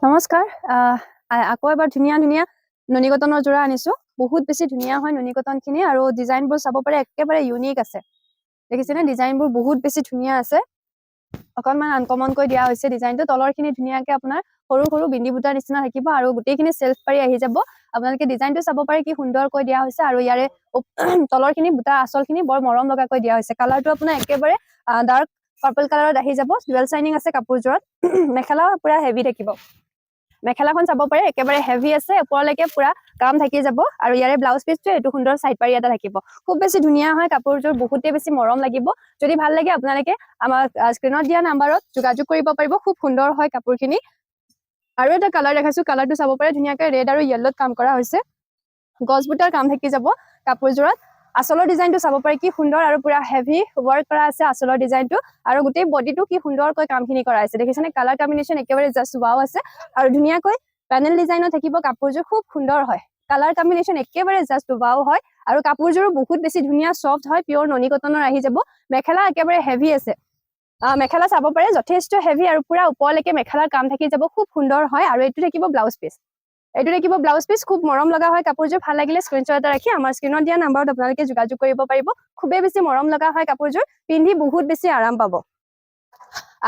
নমস্কাৰ আকৌ এবাৰ ধুনীয়া ধুনীয়া নুনি কটনৰ যোৰা আনিছো বহুত বেছি ধুনীয়া হয় নুনি কটনখিনি আৰু ডিজাইনবোৰ চাব পাৰে একেবাৰে ইউনিক আছে দেখিছেনে ডিজাইনবোৰ বহুত বেছি ধুনীয়া আছে অকনমান আনকমনকৈ দিয়া হৈছে ডিজাইনটো তলৰখিনি ধুনীয়াকৈ আপোনাৰ সৰু সৰু বিন্দি বুটাৰ নিচিনা থাকিব আৰু গোটেইখিনি সেলফ পাৰি আহি যাব আপোনালোকে ডিজাইনটো চাব পাৰে কি সুন্দৰকৈ দিয়া হৈছে আৰু ইয়াৰে তলৰখিনি বুটাৰ আচলখিনি বৰ মৰম লগাকৈ দিয়া হৈছে কালাৰটো আপোনাৰ একেবাৰে ডাৰ্ক পাৰ্পল কালাৰত আহি যাব ডুৱেল শাইনিং আছে কাপোৰযোৰত মেখেলা পুৰা হেভি থাকিব মেখেলাখন চাব পাৰে একেবাৰে হেভি আছে ওপৰলৈকে পুৰা কাম থাকি যাব আৰু ইয়াৰে ব্লাউজ পিছটো এটো সুন্দৰ সাইড পাৰি এটা থাকিব খুব বেছি ধুনীয়া হয় কাপোৰযোৰ বহুতে বেছি মৰম লাগিব যদি ভাল লাগে আপোনালোকে আমাৰ স্ক্ৰিনত দিয়া নাম্বাৰত যোগাযোগ কৰিব পাৰিব খুব সুন্দৰ হয় কাপোৰখিনি আৰু এটা কালাৰ দেখাইছো কালাৰটো চাব পাৰে ধুনীয়াকৈ ৰেড আৰু ইয়েলোত কাম কৰা হৈছে গছ বুটাৰ কাম থাকি যাব কাপোৰযোৰত আচলৰ ডিজাইনটো চাব পাৰে কি সুন্দৰ আৰু পুৰা হেভি ওয়াৰ্ক কৰা আছে আচলৰ ডিজাইনটো আৰু গোটেই বডিটো কি সুন্দৰকৈ কামখিনি কৰা আছে দেখিছেনে কালাৰ কম্বিনেশ্যন একেবাৰে জাষ্ট ওয়াও আছে আৰু ধুনীয়াকৈ প্যানেল ডিজাইনত থাকিব কাপোৰযোৰ খুব সুন্দৰ হয় কালাৰ কম্বিনেশ্যন একেবাৰে জাষ্ট ওয়াও হয় আৰু কাপোৰযোৰ বহুত বেছি ধুনীয়া সফট হয় পিওৰ ননি কটনৰ আহি যাব মেখেলা একেবাৰে হেভি আছে মেখেলা চাব পাৰে যথেষ্ট হেভি আৰু পুৰা ওপৰলৈকে মেখেলাৰ কাম থাকি যাব খুব সুন্দৰ হয় আৰু এইটো থাকিব ব্লাউজ পিস এইটো থাকিব ব্লাউজ পিস খুব মৰম লগা হয় কাপোৰযোৰ ভাল লাগিলে স্ক্ৰিনশ্বট এটা ৰাখি আমাৰ স্ক্ৰিনত দিয়া নাম্বাৰত আপোনালোকে যোগাযোগ কৰিব পাৰিব খুবেই বেছি মৰম লগা হয় কাপোৰযোৰ পিন্ধি বহুত বেছি আৰাম পাব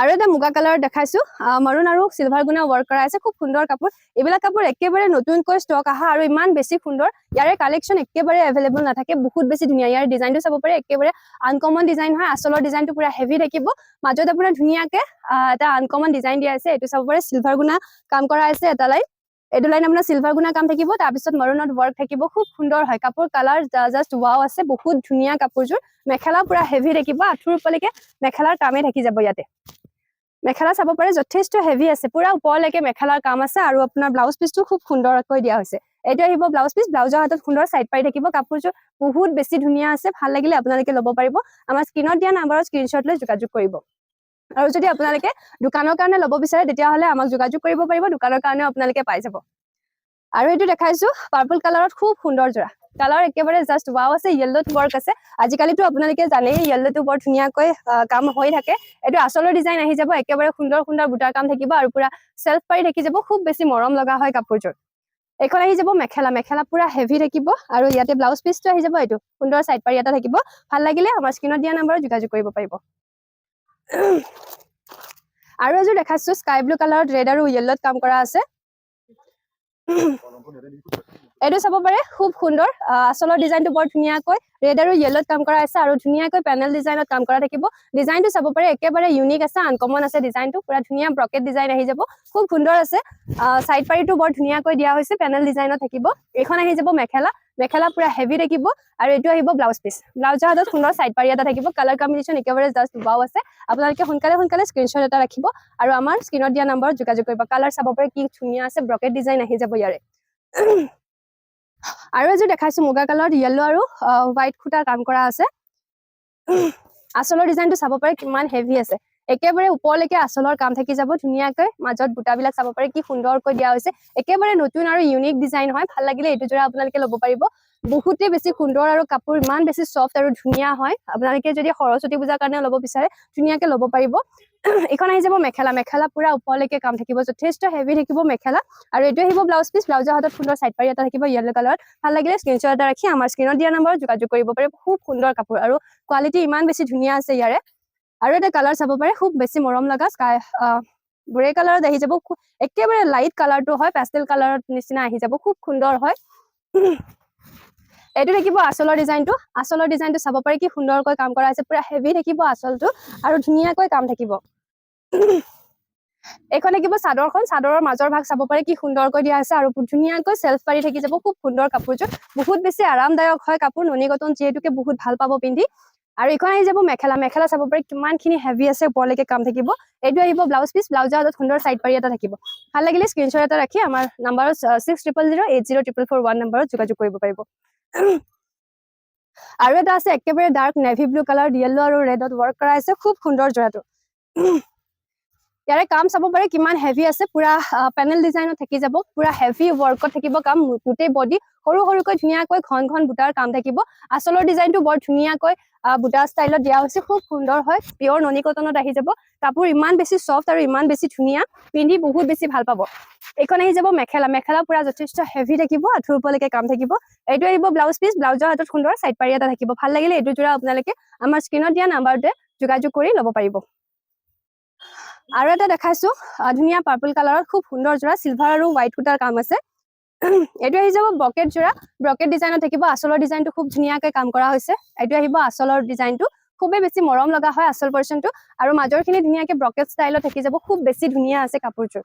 আৰু এটা মুগা কালাৰ দেখাইছো মাৰুন আৰু সিলভাৰ গুণা ওয়াৰ্ক কৰা আছে খুব সুন্দৰ কাপোৰ এইবিলাক কাপোৰ একেবাৰে নতুনকৈ ষ্টক আহা আৰু ইমান বেছি সুন্দৰ ইয়াৰে কালেকশ্যন একেবাৰে এভেইলেবল নাথাকে বহুত বেছি ধুনীয়া ইয়াৰ ডিজাইনটো চাব পাৰে একেবাৰে আনকমন ডিজাইন হয় আচলৰ ডিজাইনটো পুৰা হেভি থাকিব মাজত আপোনাৰ ধুনীয়াকৈ এটা আনকমন ডিজাইন দিয়া আছে এইটো চাব পাৰে সিলভাৰ গুণা কাম কৰা আছে এটা লাইন এইটো লাইন আপোনাৰ সিলভাৰ গুণা কাম থাকিব তাৰপিছত মাৰুনত ওয়াৰ্ক থাকিব খুব সুন্দৰ হয় কাপোৰ কালাৰ জাষ্ট ওয়াও আছে বহুত ধুনীয়া কাপোৰযোৰ মেখেলা পুৰা হেভি থাকিব আঁঠুৰ ওপৰলৈকে মেখেলাৰ কামে থাকি যাব ইয়াতে মেখেলা চাব পাৰে যথেষ্ট হেভি আছে পুৰা ওপৰলৈকে মেখেলাৰ কাম আছে আৰু আপোনাৰ ব্লাউজ পিসটো খুব সুন্দৰকৈ দিয়া হৈছে এইটো আহিব ব্লাউজ পিস ব্লাউজৰ হাতত সুন্দৰ সাইড পাৰি থাকিব কাপোৰযোৰ বহুত বেছি ধুনীয়া আছে ভাল লাগিলে আপোনালোকে ল'ব পাৰিব আমাৰ স্ক্ৰিনত দিয়া নাম্বাৰত স্ক্ৰিনশ্বট লৈ যোগাযোগ কৰিব আৰু যদি আপোনালোকে দোকানৰ কাৰণে ল'ব বিচাৰে তেতিয়াহ'লে আমাক যোগাযোগ কৰিব পাৰিব দোকানৰ কাৰণে আপোনালোকে পাই যাব আৰু এইটো দেখাইছো পাৰ্পল কালাৰত খুব সুন্দৰ জোৰা কালাৰ একেবাৰে জাষ্ট ওয়াও আছে ইয়েলোত ওয়াৰ্ক আছে আজিকালিতো আপোনালোকে জানেই ইয়েলোটো বৰ ধুনীয়াকৈ কাম হৈ থাকে এইটো আচলৰ ডিজাইন আহি যাব একেবাৰে সুন্দৰ সুন্দৰ বুটাৰ কাম থাকিব আৰু পুৰা সেলফ পাৰি থাকি যাব খুব বেছি মৰম লগা হয় কাপোৰযোৰ এখন আহি যাব মেখেলা মেখেলা পুৰা হেভি থাকিব আৰু ইয়াতে ব্লাউজ পিসটো আহি যাব এইটো সুন্দৰ সাইড পাৰি এটা থাকিব ভাল লাগিলে আমাৰ স্ক্ৰিনত দিয়া নাম্বাৰত যোগাযোগ কৰিব পাৰিব আৰু এযোৰ দেখাইছো স্কাই ব্লু কালাৰত ৰেড আৰু ইয়েলোত কাম কৰা আছে এইটো চাব পাৰে খুব সুন্দৰ আচলৰ ডিজাইনটো বৰ ধুনীয়াকৈ ৰেড আৰু ইয়েলোত কাম কৰা আছে আৰু ধুনীয়াকৈ প্যানেল ডিজাইনত কাম কৰা থাকিব ডিজাইনটো চাব পাৰে একেবাৰে ইউনিক আছে আনকমন আছে ডিজাইনটো পুৰা ধুনীয়া ব্ৰকেট ডিজাইন আহি যাব খুব সুন্দৰ আছে সাইড পাৰিটো বৰ ধুনীয়াকৈ দিয়া হৈছে প্যানেল ডিজাইনত থাকিব এখন আহি যাব মেখেলা মেখেলা পুৰা হেভি থাকিব আৰু এইটো আহিব ব্লাউজ পিস ব্লাউজৰ হাতত সুন্দৰ সাইড পাৰি এটা থাকিব কালাৰ কম্বিনেশ্যন একেবাৰে জাষ্ট ওয়াও আছে আপোনালোকে সোনকালে স্ক্ৰিনশ্বট এটা ৰাখিব আৰু আমাৰ স্ক্ৰিনত দিয়া নাম্বাৰত যোগাযোগ কৰিব কালাৰ চাব পাৰে কি ধুনীয়া আছে ব্ৰকেট ডিজাইন আহি যাব ইয়াৰে আৰু এযোৰ দেখাইছো মুগা কালাৰত ইয়েলো আৰু হোৱাইট খুটাৰ কাম কৰা আছে আচলৰ ডিজাইনটো চাব পাৰে কিমান হেভি আছে একেবাৰে ওপৰলৈকে আচলৰ কাম থাকি যাব ধুনীয়াকৈ মাজত বুটাবিলাক চাব পাৰে কি সুন্দৰকৈ দিয়া হৈছে একেবাৰে নতুন আৰু ইউনিক ডিজাইন হয় ভাল লাগিলে এইটো জোৰা আপোনালোকে ল'ব পাৰিব বহুতে বেছি সুন্দৰ আৰু কাপোৰ ইমান বেছি সফট আৰু ধুনীয়া হয় আপোনালোকে যদি সৰস্বতী পূজাৰ কাৰণে ল'ব বিচাৰে ধুনীয়াকৈ ল'ব পাৰিব এখন আহি যাব মেখেলা মেখেলা পুৰা ওপৰলৈকে কাম থাকিব যথেষ্ট হেভি থাকিব মেখেলা আৰু এইটো আহিব ব্লাউজ পিস ব্লাউজৰ হাতত সুন্দৰ সাইড পাৰি এটা থাকিব ইয়েলো কালাৰত ভাল লাগিলে স্ক্ৰিনশ্বট এটা ৰাখি আমাৰ স্ক্ৰিনত দিয়া নাম্বাৰত যোগাযোগ কৰিব পাৰিব খুব সুন্দৰ কাপোৰ আৰু কোৱালিটি ইমান বেছি ধুনীয়া আছে ইয়াৰে আৰু এটা কালাৰ চাব পাৰে খুব বেছি মৰম লগা স্কাই গ্ৰে কালাৰত আহি যাব একেবাৰে লাইট কালাৰটো হয় পেষ্টেল কালাৰত নিচিনা আহি যাব খুব সুন্দৰ হয় এইটো থাকিব আচলৰ ডিজাইনটো চাব পাৰে কি সুন্দৰকৈ কাম কৰা আছে পুৰা হেভি থাকিব আচলটো আৰু ধুনীয়াকৈ কাম থাকিব এখন থাকিব চাদৰৰ মাজৰ ভাগ চাব পাৰে কি সুন্দৰকৈ দিয়া আছে আৰু ধুনীয়াকৈ সেলফ পাৰি থাকি যাব খুব সুন্দৰ কাপোৰযোৰ বহুত বেছি আৰামদায়ক হয় কাপোৰ ননি কটন যিহেতুকে বহুত ভাল পাব পিন্ধি আৰু এখন আহি যাব মেখেলা চাব পাৰে কিমানখিনি হেভি আছে ওপৰলৈকে কাম থাকিব এইটো আহিব ব্লাউজ পিস ব্লাউজৰ হাতত সুন্দৰ সাইড পাৰি এটা থাকিব ভাল লাগিলে স্ক্ৰিনশ্বট এটা ৰাখি আমাৰ নাম্বাৰত 6000804441 নাম্বাৰত যোগাযোগ কৰিব পাৰিব আৰু এটা আছে একেবাৰে dark navy blue colour yellow আৰু ৰেডত ওয়াৰ্ক কৰা আছে খুব সুন্দৰ জোৰাটো ইয়াৰে কাম চাব পাৰে কিমান হেভি আছে পুৰা প্যানেল ডিজাইনত থাকি যাব পুৰা হেভি ওয়াৰ্কত থাকিব কাম গোটেই বডি সৰুকৈ ধুনীয়াকৈ ঘন বুটাৰ কাম থাকিব আচলৰ ডিজাইনটো বৰ ধুনীয়াকৈ বুটা ষ্টাইলত দিয়া হৈছে খুব সুন্দৰ হয় পিওৰ ননি কটনত আহি যাব কাপোৰ ইমান বেছি সফট আৰু ইমান বেছি ধুনীয়া পিন্ধি বহুত বেছি ভাল পাব এইখন আহি যাব মেখেলা মেখেলা পুৰা যথেষ্ট হেভি থাকিব আঁঠুৰ ওপৰলৈকে কাম থাকিব এইটো আহিব ব্লাউজ পিচ ব্লাউজৰ হাতত সুন্দৰ সাইড পাৰি এটা থাকিব ভাল লাগিলে এইটো জোৰা আপোনালোকে আমাৰ স্ক্ৰিনত দিয়া নাম্বাৰতে যোগাযোগ কৰি ল'ব পাৰিব আৰু এটা দেখাইছো ধুনীয়া পাৰ্পল কালাৰত খুব সুন্দৰ জোৰা সিলভাৰ আৰু হোৱাইট কুটাৰ কাম আছে এইটো আহি যাব ব্ৰকেট জোৰা ব্ৰকেট ডিজাইনত থাকিব আচলৰ ডিজাইনটো খুব ধুনীয়াকৈ কাম কৰা হৈছে এইটো আহিব আচলৰ ডিজাইনটো খুবেই বেছি মৰম লগা হয় আচল পৰ্চনটো আৰু মাজৰখিনি ধুনীয়াকৈ ব্ৰকেট ষ্টাইলত থাকি যাব খুব বেছি ধুনীয়া আছে কাপোৰযোৰ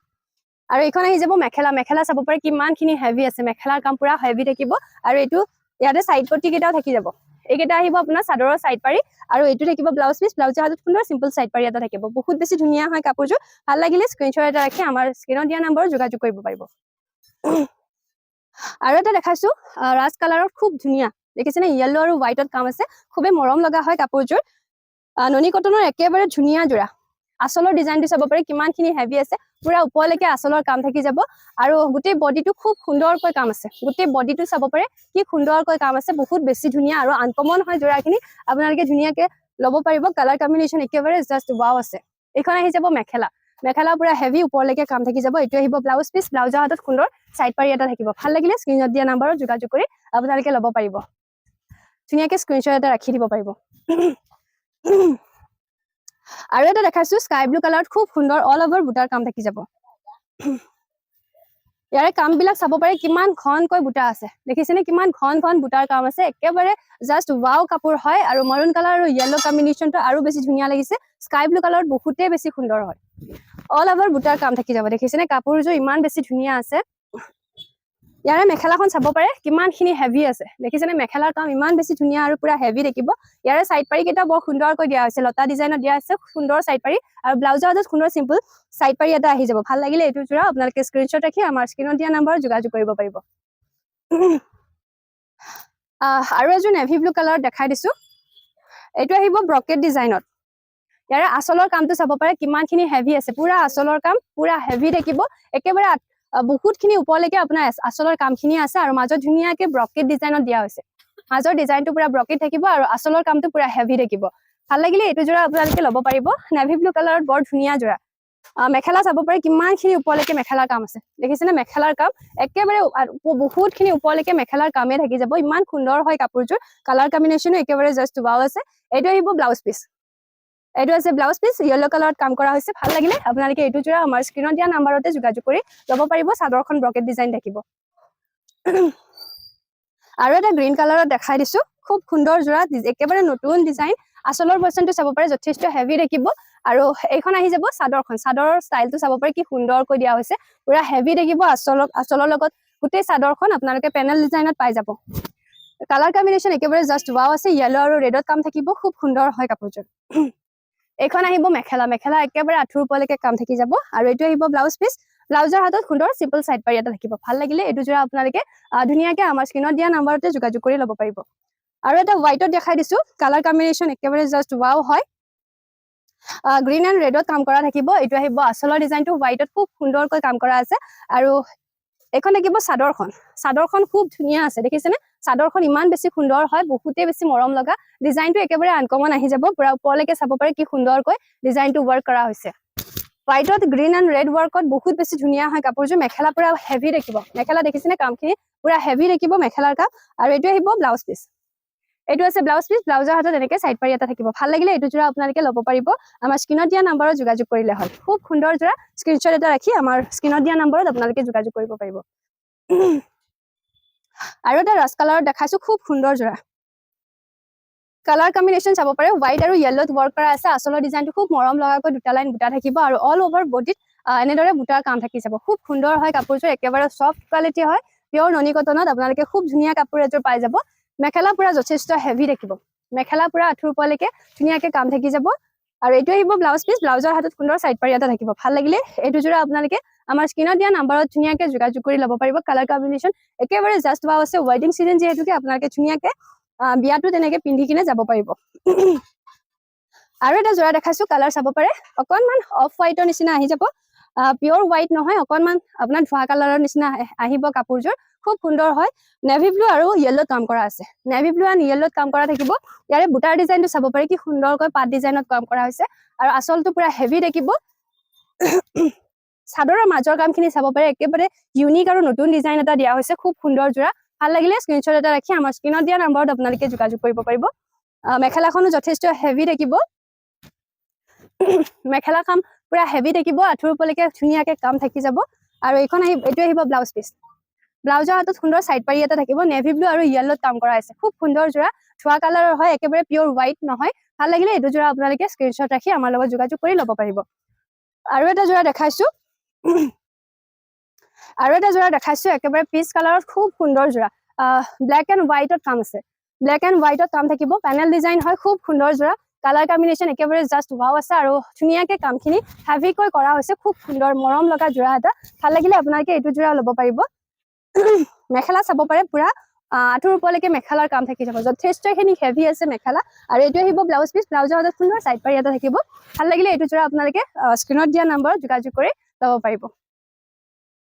আৰু এইখন আহি যাব মেখেলা মেখেলা চাব পাৰে কিমানখিনি হেভি আছে মেখেলাৰ কাম পুৰা হেভি থাকিব আৰু এইটো ইয়াতে সাইড পটি কেইটাও থাকি যাব এইকেইটা আহিব আপোনাৰ চাদৰৰ সাইড পাৰি আৰু এইটো থাকিব ব্লাউজ পিচ ব্লাউজৰ হাতত সুন্দৰ সিম্পল সাইড পাৰি এটা থাকিব বহুত বেছি ধুনীয়া হয় কাপোৰযোৰ ভাল লাগিলে স্ক্ৰিনশ্বট এটা ৰাখি আমাৰ স্ক্ৰিনত দিয়া নম্বৰত যোগাযোগ কৰিব পাৰিব আৰু এটা দেখাইছো ৰাজ কালাৰৰ খুব ধুনীয়া দেখিছেনে ইয়েলো আৰু হোৱাইটত কাম আছে খুবেই মৰম লগা হয় কাপোৰযোৰ ননী কটনৰ একেবাৰে ধুনীয়া জোৰা আচলৰ ডিজাইনটো চাব পাৰে কিমানখিনি হেভি আছে পুৰা ওপৰলৈকে আচলৰ কাম থাকি যাব আৰু গোটেই বডিটো খুব সুন্দৰকৈ কাম আছে গোটেই বডিটো চাব পাৰে কি সুন্দৰকৈ কাম আছে বহুত বেছি ধুনীয়া আৰু আনকমন হয় জোৰাখিনি আপোনালোকে ধুনীয়াকৈ ল'ব পাৰিব কালাৰ কম্বিনেশ্যন একেবাৰে জাষ্ট ৱাও আছে এইখন আহি যাব মেখেলা মেখেলা পুৰা হেভি ওপৰলৈকে কাম থাকি যাব এইটো আহিব ব্লাউজ পিচ ব্লাউজৰ হাতত সুন্দৰ সাইড পাৰি এটা থাকিব ভাল লাগিলে স্ক্ৰিনত দিয়া নাম্বাৰত যোগাযোগ কৰি আপোনালোকে ল'ব পাৰিব ধুনীয়াকৈ স্ক্ৰিনশ্বট এটা ৰাখি দিব পাৰিব আৰু এটা দেখাইছো স্কাই ব্লু কালাৰত খুব সুন্দৰ অল ওভাৰ বুটাৰ কাম থাকি যাব ইয়াৰে কামবিলাক চাব পাৰে কিমান ঘনকৈ বুটা আছে দেখিছেনে কিমান ঘন ঘন বুটাৰ কাম আছে একেবাৰে জাষ্ট ৱাও কাপোৰ হয় আৰু মৰুন কালাৰ আৰু ইয়েলো কম্বিনেশ্যনটো আৰু বেছি ধুনীয়া লাগিছে স্কাই ব্লু কালাৰত বহুতেই বেছি সুন্দৰ হয় অল ওভাৰ বুটাৰ কাম থাকি যাব দেখিছেনে কাপোৰযোৰ ইমান বেছি ধুনীয়া আছে ইয়াৰে মেখেলাখন চাব পাৰে কিমানখিনি হেভি আছে দেখিছেনে মেখেলাৰ কাম ইমান বেছি ধুনীয়া আৰু পুৰা হেভি দেখিব ইয়াৰে সাইড পাৰি কেইটা বৰ সুন্দৰকৈ দিয়া হৈছে লতা ডিজাইনত দিয়া আছে সুন্দৰ সাইড পাৰি আৰু ব্লাউজৰ হাতত সুন্দৰ সিম্পল সাইড পাৰি এটা আহি যাব ভাল লাগিলে এইটো জোৰা আপোনালোকে স্ক্ৰিনশ্বট ৰাখি আমাৰ স্ক্ৰিনত দিয়া নাম্বাৰত যোগাযোগ কৰিব পাৰিব আৰু এযোৰ নেভি ব্লু কালাৰত দেখাই দিছো এইটো আহিব ব্ৰকেট ডিজাইনত ইয়াৰে আচলৰ কামটো চাব পাৰে কিমানখিনি হেভি আছে পুৰা আচলৰ কাম পুৰা হেভি থাকিব একেবাৰে বহুতখিনি ওপৰলৈকে আপোনাৰ আচলৰ কামখিনি আছে আৰু মাজত ধুনীয়াকৈ ব্ৰকেট ডিজাইনত দিয়া হৈছে মাজৰ ডিজাইনটো পুৰা ব্ৰকেট থাকিব আৰু আচলৰ কামটো পুৰা হেভি থাকিব ভাল লাগিলে এইটো জোৰা আপোনালোকে ল'ব পাৰিব নেভি ব্লু কালাৰত বৰ ধুনীয়া জোৰা মেখেলা চাব পাৰে কিমানখিনি ওপৰলৈকে মেখেলাৰ কাম আছে দেখিছেনে মেখেলাৰ কাম একেবাৰে বহুতখিনি ওপৰলৈকে মেখেলাৰ কামে থাকি যাব ইমান সুন্দৰ হয় কাপোৰযোৰ কালাৰ কম্বিনেশ্যনো একেবাৰে জাষ্ট ৱাও আছে এইটো আহিব ব্লাউজ পিচ এইটো আছে ব্লাউজ পিচ ইয়েলো কালাৰত কাম কৰা হৈছে ভাল লাগিলে আপোনালোকে এইটো জোৰা আমাৰ স্ক্ৰিনত দিয়া নাম্বাৰতে যোগাযোগ কৰি ল'ব পাৰিব চাদৰখন ব্ৰকেট ডিজাইন থাকিব আৰু এটা গ্ৰীণ কালাৰত দেখাই দিছো খুব সুন্দৰ জোৰা একেবাৰে নতুন ডিজাইন আচলৰ পৰ্চনটো চাব পাৰে যথেষ্ট হেভি থাকিব আৰু এইখন আহি যাব চাদৰখন চাদৰৰ ষ্টাইলটো চাব পাৰে কি সুন্দৰকৈ দিয়া হৈছে পুৰা হেভি থাকিব আচলৰ লগত গোটেই চাদৰখন আপোনালোকে পেনেল ডিজাইনত পাই যাব কালাৰ কম্বিনেশ্যন একেবাৰে জাষ্ট ৱাও আছে ইয়েলো আৰু ৰেডত কাম থাকিব খুব সুন্দৰ হয় কাপোৰযোৰ এইখন আহিব মেখেলা মেখেলা একেবাৰে আঁঠুৰ ওপৰলৈকে কাম থাকি যাব আৰু এইটো আহিব ব্লাউজ পিচ ব্লাউজৰ হাতত সুন্দৰ সিম্পল সাইড পাৰি এটা থাকিব ভাল লাগিলে এইটো জোৰা আপোনালোকে ধুনীয়াকৈ আমাৰ স্ক্ৰিনত দিয়া নাম্বাৰতে যোগাযোগ কৰি ল'ব পাৰিব আৰু এটা হোৱাইটত দেখাই দিছো কালাৰ কম্বিনেশ্যন একেবাৰে জাষ্ট ৱাও হয় গ্ৰীণ এণ্ড ৰেডত কাম কৰা থাকিব এইটো আহিব আচলৰ ডিজাইনটো হোৱাইটত খুব সুন্দৰকৈ কাম কৰা আছে আৰু এইখন থাকিব চাদৰখন খুব ধুনীয়া আছে দেখিছেনে চাদৰখন ইমান বেছি সুন্দৰ হয় বহুতেই বেছি মৰম লগা ডিজাইনটো একেবাৰে আনকমন আহি যাব পুৰা ওপৰলৈকে চাব পাৰে কি সুন্দৰকৈ ডিজাইনটো ৱৰ্ক কৰা হৈছে হোৱাইটত গ্ৰীণ এণ্ড ৰেড ৱৰ্কত বহুত বেছি ধুনীয়া হয় কাপোৰযোৰ মেখেলা পুৰা হেভি দেখিব মেখেলা দেখিছেনে কামখিনি পুৰা হেভি দেখিব মেখেলাৰ কাম আৰু এইটো আহিব ব্লাউজ পিচ এইটো আছে ব্লাউজ পিচ ব্লাউজৰ হাতত এনেকৈ সাইড পাৰি এটা থাকিব ভাল লাগিলে এইটো জোৰা আপোনালোকে ল'ব পাৰিব আমাৰ স্ক্ৰিনত দিয়া নাম্বাৰত যোগাযোগ কৰিলে হ'ল খুব সুন্দৰ জোৰা স্ক্ৰিনশ্বট এটা ৰাখি আমাৰ স্ক্ৰিনত দিয়া নাম্বাৰত আপোনালোকে যোগাযোগ কৰিব পাৰিব আৰু এটা ৰাছ কালাৰত দেখাইছো খুব সুন্দৰ জোৰা কালাৰ কম্বিনেশ্যন চাব পাৰে হোৱাইট আৰু য়েল্লোত ৱৰ্ক কৰা আছে আচলৰ ডিজাইনটো খুব মৰম লগাকৈ দুটা লাইন বুটা থাকিব আৰু অল অভাৰ বডিত এনেদৰে বুটাৰ কাম থাকি যাব খুব সুন্দৰ হয় কাপোৰযোৰ একেবাৰে ছফ্ট কোৱালিটি হয় পিয়ৰ ননী কটনত আপোনালোকে খুব ধুনীয়া কাপোৰ এযোৰ পাই যাব মেখেলা পুৰা যথেষ্ট হেভি থাকিব মেখেলা পুৰা আঁঠুৰ ওপৰলৈকে ধুনীয়াকৈ কাম থাকি যাব আৰু এইটো আহিব ব্লাউজ পিচ ব্লাউজৰ হাতত সুন্দৰ সাইড পাৰি এটা থাকিব ভাল লাগিলে এইটো জোৰা আপোনালোকে আমাৰ স্ক্ৰিনত দিয়া নাম্বাৰত ধুনীয়াকৈ যোগাযোগ কৰি ল'ব পাৰিব কালাৰ কম্বিনেশ্যন একেবাৰে জাষ্ট ৱাও আছে ৱেডিং চিজন যিহেতুকে আপোনালোকে ধুনীয়াকৈ বিয়াটো তেনেকৈ পিন্ধি কিনে যাব পাৰিব আৰু এটা জোৰা দেখাইছো কালাৰ চাব পাৰে অকণমান অফ হোৱাইটৰ নিচিনা আহি যাব পিয়ৰ হোৱাইট নহয় অকণমান আপোনাৰ ধোঁৱা কালাৰৰ নিচিনা আহিব কাপোৰযোৰ খুব সুন্দৰ হয় নেভি ব্লু আৰু য়েল্লোত কাম কৰা আছে নেভি ব্লু এণ্ড য়েল্লোত কাম কৰা থাকিব ইয়াৰে বুটাৰ ডিজাইনটো চাব পাৰে কি সুন্দৰকৈ পাত ডিজাইনত কাম কৰা হৈছে আৰু আচলটো পুৰা হেভি দেখিব চাদৰৰ মাজৰ কামখিনি চাব পাৰে একেবাৰে ইউনিক আৰু নতুন ডিজাইন এটা দিয়া হৈছে খুব সুন্দৰ যোৰা ভাল লাগিলে স্ক্ৰীনশ্বট এটা ৰাখি আমাৰ স্ক্ৰীনত দিয়া নম্বৰত আপোনালোকে যোগাযোগ কৰিব পাৰিব মেখেলাখনো যথেষ্ট হেভি থাকিব মেখেলা কাম পুৰা হেভি থাকিব আঁঠুৰ ওপৰলৈকে ধুনীয়াকে কাম থাকি যাব আৰু এইটো আহিব ব্লাউজ পিচ ব্লাউজৰ হাতত সুন্দৰ সাইড পাৰি এটা থাকিব নেভি ব্লু আৰু ইয়েলোত কাম কৰা আছে খুব সুন্দৰ যোৰা ধোৱা কালাৰৰ হয় একেবাৰে পিওৰ হোৱাইট নহয় ভাল লাগিলে এইটো যোৰা আপোনালোকে স্ক্ৰীনশ্বট ৰাখি আমাৰ লগত যোগাযোগ কৰি ল'ব পাৰিব আৰু এটা যোৰা দেখাইছো একেবাৰে পিচ কালাৰত খুব সুন্দৰ যোৰা ব্লেক এণ্ড হোৱাইটত কাম আছে ব্লেক এণ্ড হোৱাইটত কাম থাকিব পেনেল ডিজাইন হয় খুব সুন্দৰ যোৰা কালাৰ কম্বিনেশ্যন একেবাৰে জাষ্ট ৱাও আছে আৰু ধুনীয়াকে কামখিনি হেভিকৈ কৰা হৈছে খুব সুন্দৰ মৰম লগা যোৰা এটা ভাল লাগিলে আপোনালোকে এইটো যোৰা ল'ব পাৰিব মেখেলা চাব পাৰে পুৰা আঁঠুৰ ওপৰলৈকে মেখেলাৰ কাম থাকি যাব যথেষ্টখিনি হেভি আছে মেখেলা আৰু এইটো আহিব ব্লাউজ পিচ ব্লাউজৰ হাতত সুন্দৰ সাইড পাৰি এটা থাকিব ভাল লাগিলে এইটো যোৰা আপোনালোকে স্ক্ৰীনত দিয়া নম্বৰত যোগাযোগ কৰি ল'ব পাৰিব